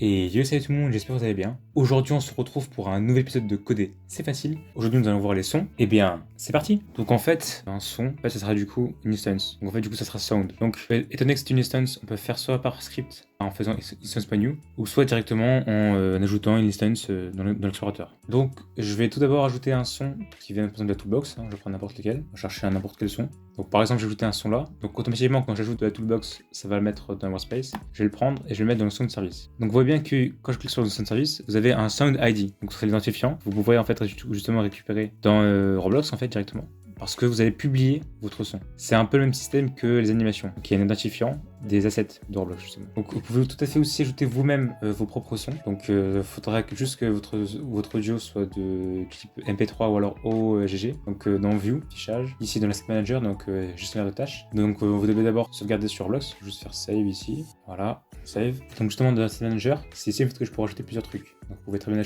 Et yo salut tout le monde, j'espère que vous allez bien. Aujourd'hui on se retrouve pour un nouvel épisode de Coder, c'est facile. Aujourd'hui nous allons voir les sons. Et bien c'est parti. Donc en fait, un son, en fait ça sera du coup une instance. Donc en fait du coup ça sera sound. Donc étant donné que c'est une instance, on peut faire soit par script en faisant instance.new ou soit directement en ajoutant une instance dans l'explorateur. Donc je vais tout d'abord ajouter un son qui vient par exemple de la toolbox, je vais prendre n'importe lequel, je vais chercher un n'importe quel son. Donc par exemple j'ai ajouté un son là, donc automatiquement quand j'ajoute de la toolbox, ça va le mettre dans Workspace. Je vais le prendre et je vais le mettre dans le sound service. Donc vous voyez bien que quand je clique sur le sound service, vous avez un sound ID, donc ce serait l'identifiant. Vous pouvez en fait justement récupérer dans Roblox en fait directement. Parce que vous allez publier votre son. C'est un peu le même système que les animations. Donc il y a un identifiant des assets de Roblox justement. Donc vous pouvez tout à fait aussi ajouter vous-même vos propres sons. Donc il faudra juste que votre audio soit de type MP3 ou alors OGG. Donc dans View, fichage, ici dans l'asset manager, donc gestionnaire de tâches. Donc vous devez d'abord sauvegarder sur Roblox, juste faire save ici. Voilà, save. Donc justement dans l'asset manager, c'est ici en fait, que je pourrais ajouter plusieurs trucs. Donc vous pouvez très bien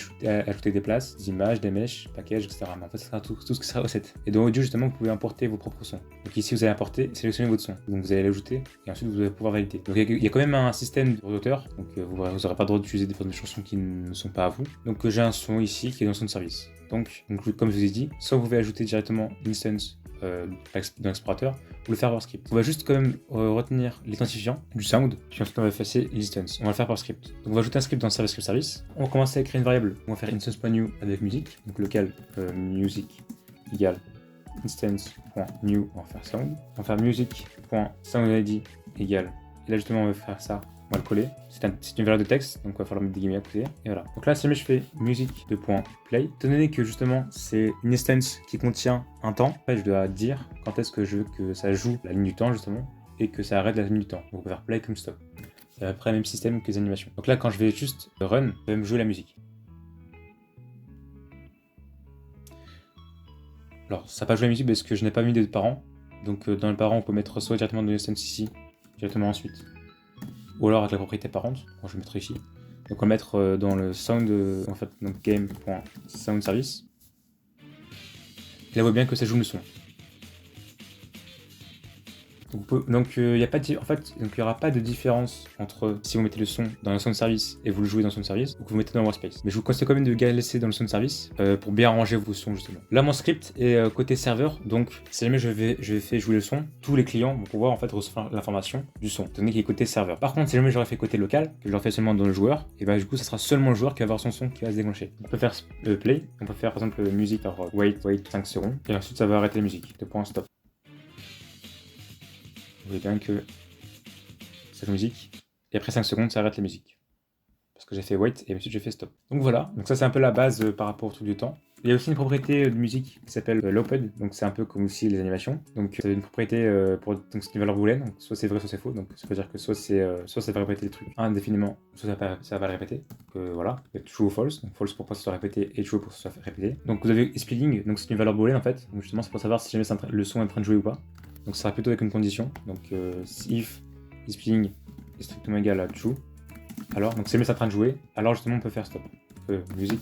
ajouter des places, des images, des meshes, packages, etc. Mais en fait, ça sera tout ce qui sera asset. Et dans audio, justement, vous pouvez importer vos propres sons. Donc ici, vous allez importer, sélectionner votre son. Donc vous allez l'ajouter et ensuite vous allez pouvoir valider. Donc il y a quand même un système d'auteur. Donc vous n'aurez pas le droit d'utiliser des chansons qui ne sont pas à vous. Donc j'ai un son ici qui est dans le son de service. Donc comme je vous ai dit, soit vous pouvez ajouter directement l'instance dans l'explorateur ou le faire par script. On va juste quand même retenir l'identifiant du sound, puis ensuite on va effacer l'instance. On va le faire par script. Donc on va ajouter un script dans service. On va commencer à créer une variable. On va faire instance.new avec musique, donc local music égale instance.new, on va faire sound. On va faire music.soundid égale. Et là justement on va faire ça. On va le coller. C'est une valeur de texte, donc il va falloir mettre des guillemets à côté. Et voilà. Donc là, si jamais je fais music.play, étant donné que justement c'est une instance qui contient un temps, en fait, je dois dire quand est-ce que je veux que ça joue la ligne du temps justement et que ça arrête la ligne du temps. Donc on peut faire play comme stop. C'est à peu près le même système que les animations. Donc là, quand je vais juste run, ça va me jouer la musique. Alors, ça va pas jouer la musique parce que je n'ai pas mis de parents. Donc dans le parent, on peut mettre soit directement dans l'instance ici, directement ensuite. Ou alors avec la propriété parente, je vais mettre ici. Donc on va mettre dans le sound, en fait, donc game.soundService. Et là on voit bien que ça joue le son. Donc il n'y aura pas de différence entre si vous mettez le son dans le sound service et vous le jouez dans le sound service ou que vous mettez dans Workspace. Mais je vous conseille quand même de laisser dans le sound service pour bien ranger vos sons justement. Là mon script est côté serveur, donc si jamais je fais jouer le son, tous les clients vont pouvoir en fait recevoir l'information du son, étant donné qu'il est côté serveur. Par contre si jamais j'aurais fait côté local, que je l'aurais fait seulement dans le joueur, et bah du coup ça sera seulement le joueur qui va avoir son son qui va se déclencher. On peut faire play, on peut faire par exemple musique, alors wait 5 secondes, et ensuite ça va arrêter la musique, de point stop. Vous voyez bien que ça joue musique, et après 5 secondes, ça arrête la musique. Parce que j'ai fait wait, et ensuite j'ai fait stop. Donc voilà, donc ça c'est un peu la base par rapport au truc du temps. Il y a aussi une propriété de musique qui s'appelle l'open, donc c'est un peu comme aussi les animations. Donc c'est une propriété donc c'est une valeur booléenne, donc soit c'est vrai, soit c'est faux. Donc ça veut dire que soit ça va répéter les trucs indéfiniment, soit ça va le répéter. Donc voilà, il y a true ou false, donc false pour pas que ça soit répété et true pour que ça soit répété. Donc vous avez spelling, donc c'est une valeur booléenne en fait. Donc justement c'est pour savoir si jamais le son est en train de jouer ou pas. Donc ça sera plutôt avec une condition. Donc if displaying est strictement égal à true, alors donc si jamais c'est en train de jouer, alors justement on peut faire stop. Musique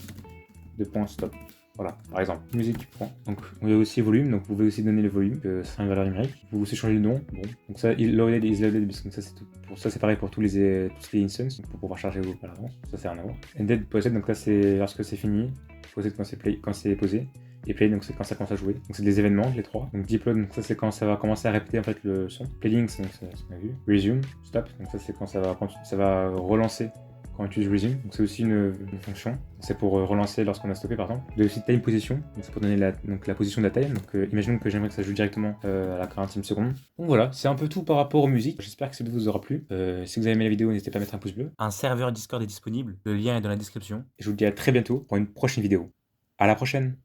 de point stop. Voilà, par exemple, musique. Donc on a aussi volume, donc vous pouvez aussi donner le volume, que c'est une valeur numérique. Vous pouvez aussi changer le nom. Bon, donc ça, loaded is loaded, donc ça c'est tout. Pour ça c'est pareil pour tous les instances, pour pouvoir charger vos à l'avance. Ça c'est rien à voir. Ended possède, donc là c'est lorsque c'est fini. Possède quand c'est posé. Et play, donc c'est quand ça commence à jouer. Donc c'est des événements, les trois. Donc deploy, donc ça c'est quand ça va commencer à répéter en fait le son. Playing, donc c'est ce qu'on a vu. Resume, stop, donc ça c'est quand ça va relancer quand on utilise resume. Donc c'est aussi une fonction. C'est pour relancer lorsqu'on a stoppé par exemple. Vous avez aussi time position, donc c'est pour donner la position de la time. Donc imaginons que j'aimerais que ça joue directement à la 40e seconde. Donc voilà, c'est un peu tout par rapport aux musiques. J'espère que ça vous aura plu. Si vous avez aimé la vidéo, n'hésitez pas à mettre un pouce bleu. Un serveur Discord est disponible, le lien est dans la description. Et je vous dis à très bientôt pour une prochaine vidéo. À la prochaine!